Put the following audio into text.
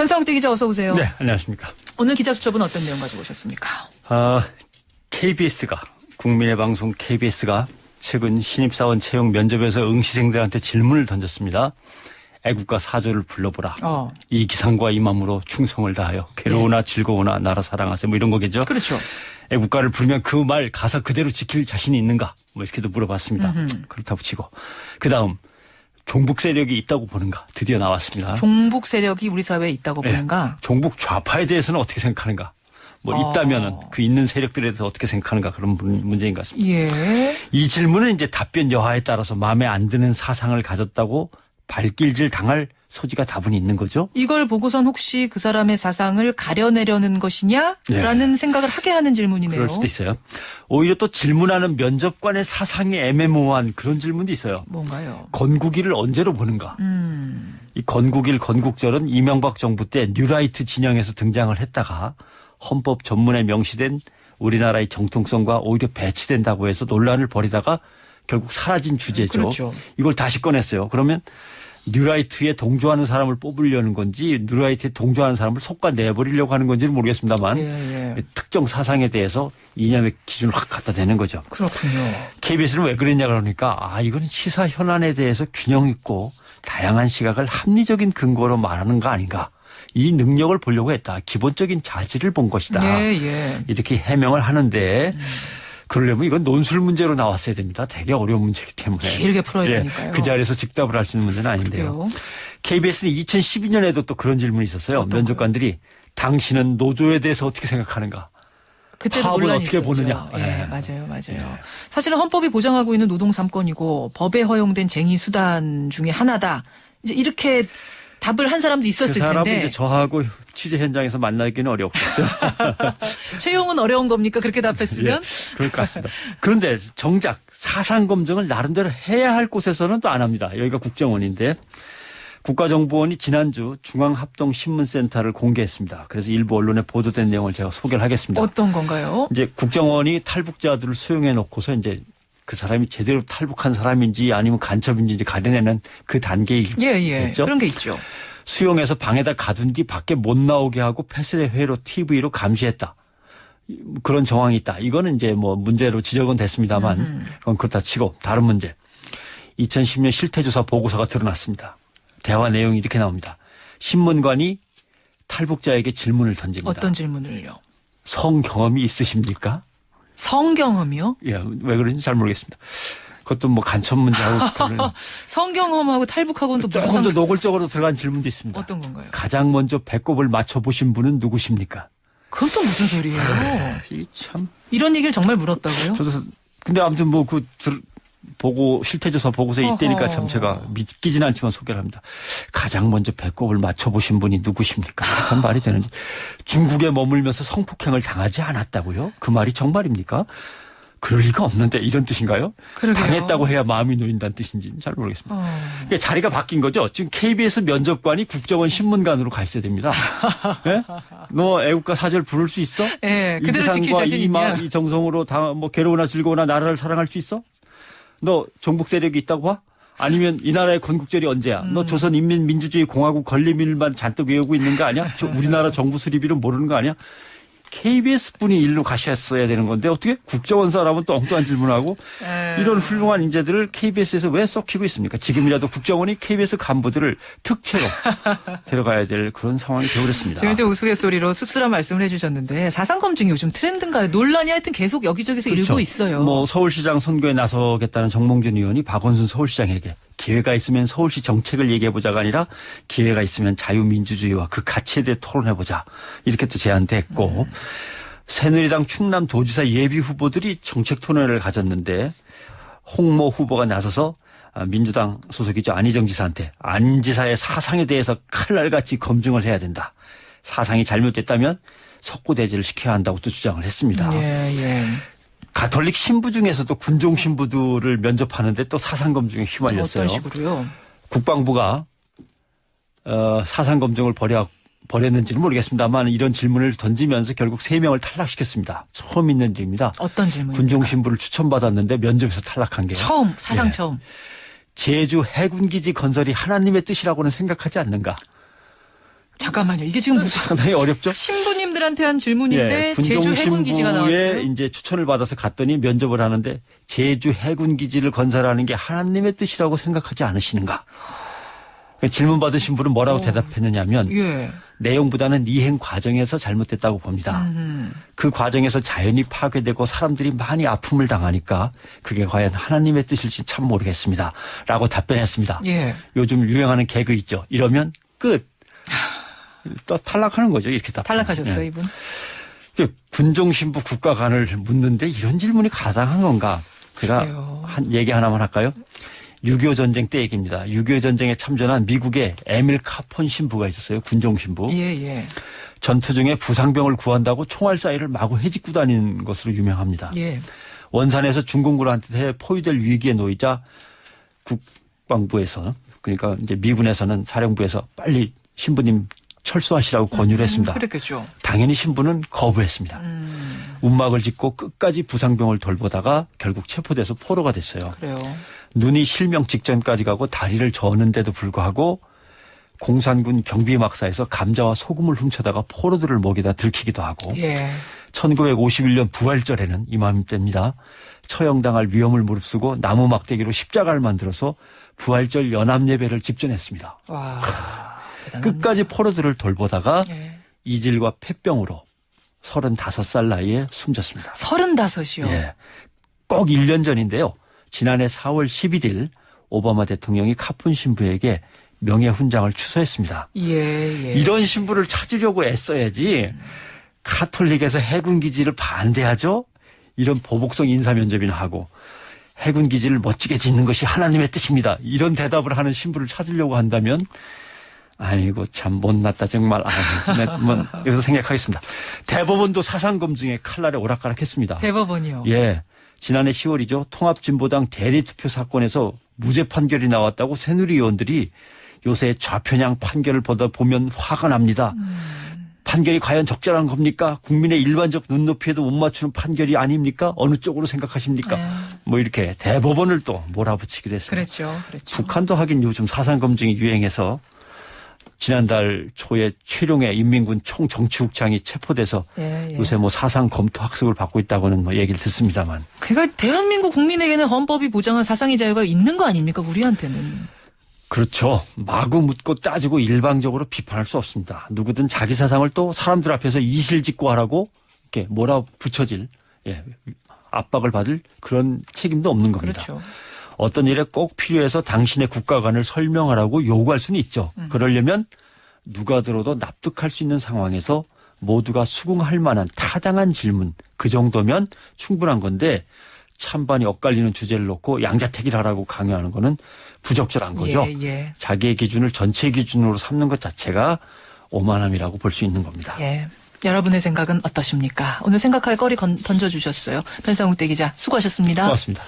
전상욱대 기자 어서 오세요. 네, 안녕하십니까. 오늘 기자수첩은 어떤 내용 가지고 오셨습니까? KBS가 국민의 방송 KBS가 최근 신입사원 채용 면접에서 응시생들한테 질문을 던졌습니다. 애국가 4조를 불러보라. 이 기상과 이 마음으로 충성을 다하여 괴로우나 즐거우나 나라 사랑하세요. 뭐 이런 거겠죠. 그렇죠. 애국가를 부르면 그 말 가사 그대로 지킬 자신이 있는가? 뭐 이렇게도 물어봤습니다. 그렇다고 치고. 그다음 종북 세력이 있다고 보는가? 드디어 나왔습니다. 종북 세력이 우리 사회에 있다고 보는가? 종북 좌파에 대해서는 어떻게 생각하는가? 뭐 있다면은 그 있는 세력들에 대해서 어떻게 생각하는가 그런 문제인 것 같습니다. 예. 이 질문은 이제 답변 여하에 따라서 마음에 안 드는 사상을 가졌다고 발길질 당할 소지가 다분히 있는 거죠. 이걸 보고선 혹시 그 사람의 사상을 가려내려는 것이냐라는 생각을 하게 하는 질문이네요. 그럴 수도 있어요. 오히려 또 질문하는 면접관의 사상이 애매모호한 그런 질문도 있어요. 뭔가요? 건국일을 언제로 보는가. 이 건국일 건국절은 이명박 정부 때 뉴라이트 진영에서 등장을 했다가 헌법 전문에 명시된 우리나라의 정통성과 오히려 배치된다고 해서 논란을 벌이다가 결국 사라진 주제죠. 그렇죠. 이걸 다시 꺼냈어요. 그러면 뉴라이트에 동조하는 사람을 뽑으려는 건지 뉴라이트에 동조하는 사람을 속아내버리려고 하는 건지는 모르겠습니다만 특정 사상에 대해서 이념의 기준을 확 갖다 대는 거죠. 그렇군요. KBS는 왜 그랬냐 그러니까 이건 시사 현안에 대해서 균형 있고 다양한 시각을 합리적인 근거로 말하는 거 아닌가. 이 능력을 보려고 했다. 기본적인 자질을 본 것이다. 이렇게 해명을 하는데 그러려면 이건 논술 문제로 나왔어야 됩니다. 되게 어려운 문제이기 때문에. 길게 풀어야 되니까요. 그 자리에서 즉답을 할 수 있는 문제는 아닌데요. 그래요? KBS는 2012년에도 또 그런 질문이 있었어요. 면접관들이 당신은 노조에 대해서 어떻게 생각하는가. 그때도 파업을 논란이 어떻게 있었죠. 보느냐. 예, 맞아요. 사실은 헌법이 보장하고 있는 노동 3권이고 법에 허용된 쟁의 수단 중에 하나다. 이제 이렇게 답을 한 사람도 있었을 그 사람은 텐데. 이제 저하고 취재 현장에서 만나기는 어렵겠죠. 채용은 어려운 겁니까? 그렇게 답했으면? 그럴 것 같습니다. 그런데 정작 사상 검증을 나름대로 해야 할 곳에서는 또 안 합니다. 여기가 국정원인데 국가정보원이 지난주 중앙합동신문센터를 공개했습니다. 그래서 일부 언론에 보도된 내용을 제가 소개를 하겠습니다. 어떤 건가요? 이제 국정원이 탈북자들을 수용해 놓고서 이제 그 사람이 제대로 탈북한 사람인지 아니면 간첩인지 이제 가려내는 그 단계이겠죠. 그런 게 있죠. 수용해서 방에다 가둔 뒤 밖에 못 나오게 하고 폐쇄 회로 TV로 감시했다. 그런 정황이 있다. 이거는 이제 뭐 문제로 지적은 됐습니다만 그건 그렇다 치고 다른 문제. 2010년 실태조사 보고서가 드러났습니다. 대화 내용이 이렇게 나옵니다. 신문관이 탈북자에게 질문을 던집니다. 어떤 질문을요? 성 경험이 있으십니까? 성경험이요? 예, 왜 그런지 잘 모르겠습니다. 그것도 뭐 간첩 문제하고 성경험하고 탈북하고는 또 무슨 조금 더 노골적으로 들어간 질문도 있습니다. 어떤 건가요? 가장 먼저 배꼽을 맞춰보신 분은 누구십니까? 그건 또 무슨 소리예요? 이 참 이런 얘기를 정말 물었다고요? 저도 근데 아무튼 뭐 보고 실태조사 보고서에 있다니까 참 제가 믿기진 않지만 소개를 합니다. 가장 먼저 배꼽을 맞춰보신 분이 누구십니까? 참 말이 되는지. 중국에 머물면서 성폭행을 당하지 않았다고요? 그 말이 정말입니까? 그럴 리가 없는데 이런 뜻인가요? 그러게요. 당했다고 해야 마음이 놓인다는 뜻인지는 잘 모르겠습니다. 그러니까 자리가 바뀐 거죠. 지금 KBS 면접관이 국정원 신문관으로 가 있어야 됩니다. 네? 너 애국가 4절 부를 수 있어? 네, 그대로 지킬 자신 있냐? 이 정성으로 뭐 괴로우나 즐거우나 나라를 사랑할 수 있어? 너 종북 세력이 있다고 봐? 아니면 이 나라의 건국절이 언제야? 너 조선인민민주주의 공화국 건립일만 잔뜩 외우고 있는 거 아니야? 우리나라 정부 수립일은 모르는 거 아니야? KBS 분이 일로 가셨어야 되는 건데 어떻게 국정원 사람은 또 엉뚱한 질문하고 이런 훌륭한 인재들을 KBS에서 왜 썩히고 있습니까? 지금이라도 국정원이 KBS 간부들을 특채로 데려가야 될 그런 상황이 되어버렸습니다. 지금 이제 우스갯소리로 씁쓸한 말씀을 해주셨는데 사상 검증이 요즘 트렌드인가요? 논란이 하여튼 계속 여기저기서 일고 있어요. 뭐 서울시장 선거에 나서겠다는 정몽준 의원이 박원순 서울시장에게 기회가 있으면 서울시 정책을 얘기해보자가 아니라 기회가 있으면 자유민주주의와 그 가치에 대해 토론해보자. 이렇게 또 제안도 했고 새누리당 충남도지사 예비 후보들이 정책 토론회를 가졌는데 홍모 후보가 나서서 민주당 소속이죠. 안희정 지사한테 안 지사의 사상에 대해서 칼날같이 검증을 해야 된다. 사상이 잘못됐다면 석고대죄를 시켜야 한다고 또 주장을 했습니다. 가톨릭 신부 중에서도 군종 신부들을 면접하는데 또 사상 검증에 휘말렸어요. 어떤 식으로요? 국방부가 사상 검증을 벌였는지는 모르겠습니다만 이런 질문을 던지면서 결국 3명을 탈락시켰습니다. 처음 있는 일입니다. 어떤 질문입니까? 군종 신부를 추천받았는데 면접에서 탈락한 게 처음 사상 처음. 제주 해군기지 건설이 하나님의 뜻이라고는 생각하지 않는가? 잠깐만요. 이게 지금 무슨 상당히 어렵죠? 신부님들한테 한 질문인데 제주 해군기지가 나왔어요. 이제 추천을 받아서 갔더니 면접을 하는데 제주 해군기지를 건설하는 게 하나님의 뜻이라고 생각하지 않으시는가? 질문 받으신 분은 뭐라고 대답했느냐면 예. 내용보다는 이행 과정에서 잘못됐다고 봅니다. 그 과정에서 자연이 파괴되고 사람들이 많이 아픔을 당하니까 그게 과연 하나님의 뜻일지 참 모르겠습니다. 라고 답변했습니다. 예. 요즘 유행하는 개그 있죠. 이러면 끝. 또 탈락하는 거죠. 이렇게 탈락하셨어요, 네. 이분? 군종신부 국가관을 묻는데 이런 질문이 가당한 건가? 제가 얘기 하나만 할까요? 6.25 전쟁 때 얘기입니다. 6.25 전쟁에 참전한 미국의 에밀 카폰 신부가 있었어요. 군종신부. 예. 전투 중에 부상병을 구한다고 총알 사이를 마구 헤집고 다니는 것으로 유명합니다. 예. 원산에서 중공군한테 포위될 위기에 놓이자 국방부에서 그러니까 이제 미군에서는 사령부에서 빨리 신부님 철수하시라고 권유를 했습니다. 그랬겠죠. 당연히 신부는 거부했습니다. 움막을 짓고 끝까지 부상병을 돌보다가 결국 체포돼서 포로가 됐어요. 그래요. 눈이 실명 직전까지 가고 다리를 저었는데도 불구하고 공산군 경비막사에서 감자와 소금을 훔쳐다가 포로들을 먹이다 들키기도 하고 1951년 부활절에는 이맘때입니다. 처형당할 위험을 무릅쓰고 나무 막대기로 십자가를 만들어서 부활절 연합예배를 집전했습니다. 와, 끝까지 포로들을 돌보다가 이질과 폐병으로 35살 나이에 숨졌습니다. 35이요? 예. 꼭 1년 전인데요. 지난해 4월 11일 오바마 대통령이 카폰 신부에게 명예훈장을 추서했습니다. 이런 신부를 찾으려고 애써야지 카톨릭에서 해군기지를 반대하죠? 이런 보복성 인사면접이나 하고 해군기지를 멋지게 짓는 것이 하나님의 뜻입니다. 이런 대답을 하는 신부를 찾으려고 한다면 아이고 참 못났다 정말. 여기서 생각하겠습니다. 대법원도 사상검증에 칼날에 오락가락했습니다. 대법원이요? 예. 지난해 10월이죠. 통합진보당 대리투표 사건에서 무죄 판결이 나왔다고 새누리의원들이 요새 좌편향 판결을 보다 보면 화가 납니다. 판결이 과연 적절한 겁니까? 국민의 일반적 눈높이에도 못 맞추는 판결이 아닙니까? 어느 쪽으로 생각하십니까? 뭐 이렇게 대법원을 또 몰아붙이기도 했습니다. 그랬죠. 북한도 하긴 요즘 사상검증이 유행해서 지난달 초에 최룡해 인민군 총정치국장이 체포돼서 요새 뭐 사상 검토 학습을 받고 있다고는 뭐 얘기를 듣습니다만. 그러니까 대한민국 국민에게는 헌법이 보장한 사상의 자유가 있는 거 아닙니까? 우리한테는. 그렇죠. 마구 묻고 따지고 일방적으로 비판할 수 없습니다. 누구든 자기 사상을 또 사람들 앞에서 이실직고하라고 이렇게 몰아붙여질 압박을 받을 그런 책임도 없는 겁니다. 그렇죠. 어떤 일에 꼭 필요해서 당신의 국가관을 설명하라고 요구할 수는 있죠. 그러려면 누가 들어도 납득할 수 있는 상황에서 모두가 수긍할 만한 타당한 질문 그 정도면 충분한 건데 찬반이 엇갈리는 주제를 놓고 양자택일 하라고 강요하는 거는 부적절한 거죠. 자기의 기준을 전체 기준으로 삼는 것 자체가 오만함이라고 볼 수 있는 겁니다. 여러분의 생각은 어떠십니까? 오늘 생각할 거리 던져주셨어요. 변상욱 대기자 수고하셨습니다. 고맙습니다.